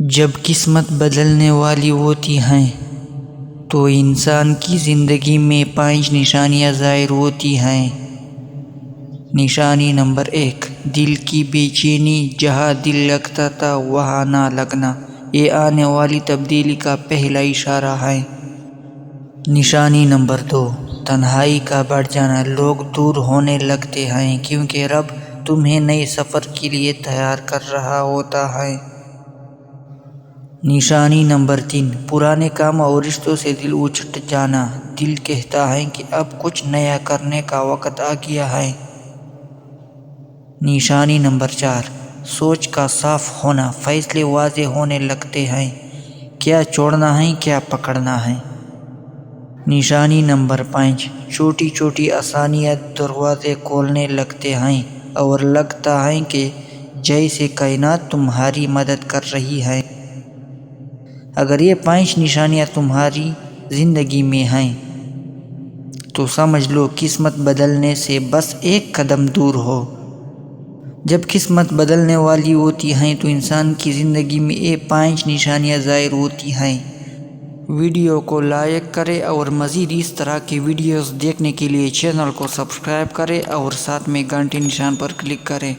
جب قسمت بدلنے والی ہوتی ہیں تو انسان کی زندگی میں 5 نشانیاں ظاہر ہوتی ہیں۔ نشانی نمبر 1، دل کی بے چینی۔ جہاں دل لگتا تھا وہاں نہ لگنا، یہ آنے والی تبدیلی کا پہلا اشارہ ہے۔ نشانی نمبر 2، تنہائی کا بڑھ جانا۔ لوگ دور ہونے لگتے ہیں کیونکہ رب تمہیں نئے سفر کے لیے تیار کر رہا ہوتا ہے۔ نشانی نمبر 3، پرانے کام اور رشتوں سے دل اچٹ جانا۔ دل کہتا ہے کہ اب کچھ نیا کرنے کا وقت آ گیا ہے۔ نشانی نمبر 4، سوچ کا صاف ہونا۔ فیصلے واضح ہونے لگتے ہیں، کیا چھوڑنا ہے کیا پکڑنا ہے۔ نشانی نمبر 5، چھوٹی چھوٹی آسانیاں دروازے کھولنے لگتے ہیں اور لگتا ہے کہ جیسے کائنات تمہاری مدد کر رہی ہے۔ اگر یہ 5 نشانیاں تمہاری زندگی میں ہیں تو سمجھ لو قسمت بدلنے سے بس ایک قدم دور ہو۔ جب قسمت بدلنے والی ہوتی ہے تو انسان کی زندگی میں یہ 5 نشانیاں ظاہر ہوتی ہیں۔ ویڈیو کو لائک کریں اور مزید اس طرح کی ویڈیوز دیکھنے کے لیے چینل کو سبسکرائب کریں اور ساتھ میں گھنٹی نشان پر کلک کریں۔